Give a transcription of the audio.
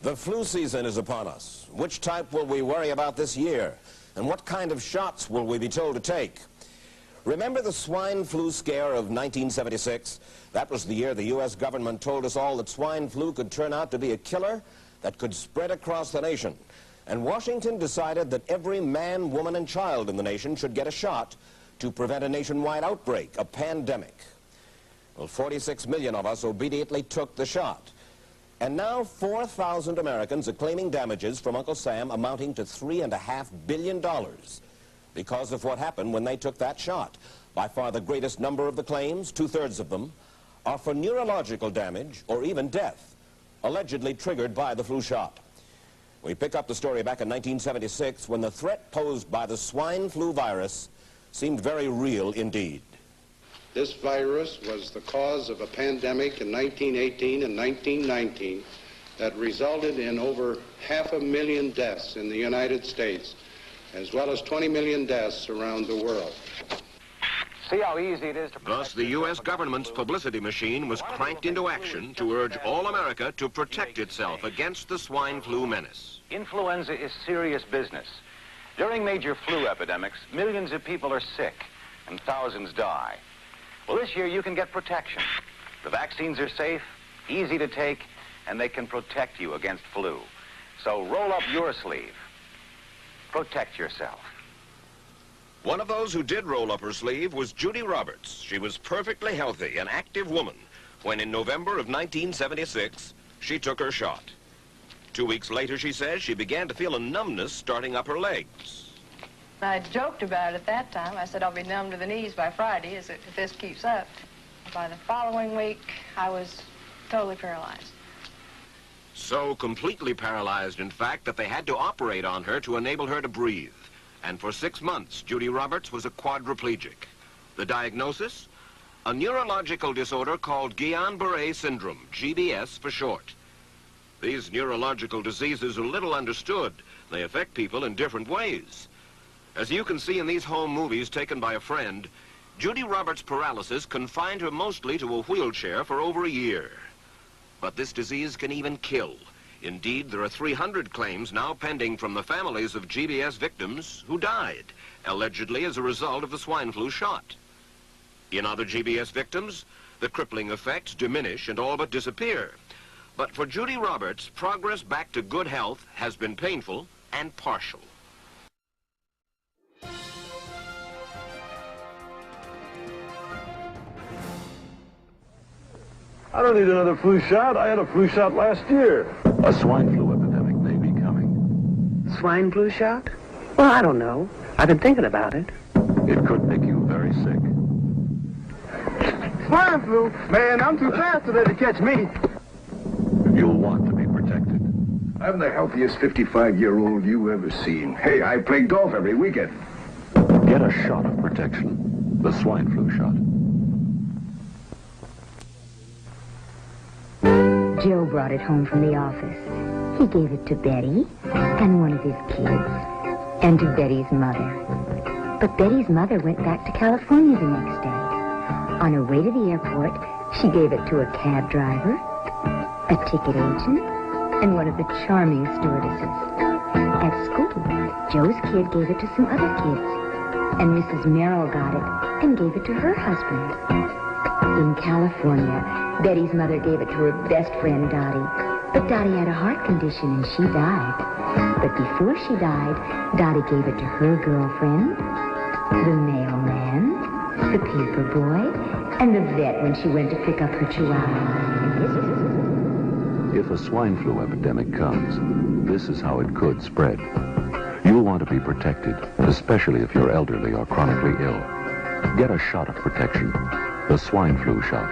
The flu season is upon us. Which type will we worry about this year? And what kind of shots will we be told to take? Remember the swine flu scare of 1976? That was the year the U.S. government told us all that swine flu could turn out to be a killer that could spread across the nation. And Washington decided that every man, woman, and child in the nation should get a shot to prevent a nationwide outbreak, a pandemic. Well, 46 million of us obediently took the shot. And now 4,000 Americans are claiming damages from Uncle Sam amounting to $3.5 billion because of what happened when they took that shot. By far the greatest number of the claims, 2/3 of them, are for neurological damage or even death, allegedly triggered by the flu shot. We pick up the story back in 1976 when the threat posed by the swine flu virus seemed very real indeed. This virus was the cause of a pandemic in 1918 and 1919 that resulted in over 500,000 deaths in the United States, as well as 20 million deaths around the world. See how easy it is to... Thus, the U.S. government's publicity machine was cranked into action to urge all America to protect itself against the swine flu menace. Influenza is serious business. During major flu epidemics, millions of people are sick and thousands die. Well, this year you can get protection. The vaccines are safe, easy to take, and they can protect you against flu. So roll up your sleeve. Protect yourself. One of those who did roll up her sleeve was Judy Roberts. She was perfectly healthy, an active woman, when in November of 1976, she took her shot. 2 weeks later, she says, she began to feel a numbness starting up her legs. I joked about it at that time. I said I'll be numb to the knees by Friday if this keeps up. By the following week, I was totally paralyzed. So completely paralyzed, in fact, that they had to operate on her to enable her to breathe. And for 6 months, Judy Roberts was a quadriplegic. The diagnosis? A neurological disorder called Guillain-Barré syndrome, GBS for short. These neurological diseases are little understood. They affect people in different ways. As you can see in these home movies taken by a friend, Judy Roberts' paralysis confined her mostly to a wheelchair for over a year. But this disease can even kill. Indeed, there are 300 claims now pending from the families of GBS victims who died, allegedly as a result of the swine flu shot. In other GBS victims, the crippling effects diminish and all but disappear. But for Judy Roberts, progress back to good health has been painful and partial. I don't need another flu shot. I had a flu shot last year. A swine flu epidemic may be coming. Swine flu shot? Well, I don't know. I've been thinking about it. It could make you very sick. Swine flu? Man, I'm too fast today to catch me. You'll want to be protected. I'm the healthiest 55-year-old you ever seen. Hey, I play golf every weekend. Get a shot of protection. The swine flu shot. Joe brought it home from the office. He gave it to Betty and one of his kids and to Betty's mother. But Betty's mother went back to California the next day. On her way to the airport, she gave it to a cab driver, a ticket agent, and one of the charming stewardesses. At school, Joe's kid gave it to some other kids, and Mrs. Merrill got it and gave it to her husband. In California, Betty's mother gave it to her best friend, Dottie. But Dottie had a heart condition and she died. But before she died, Dottie gave it to her girlfriend, the mailman, the paper boy, and the vet when she went to pick up her chihuahua. If a swine flu epidemic comes, this is how it could spread. You'll want to be protected, especially if you're elderly or chronically ill. Get a shot of protection. The swine flu shot.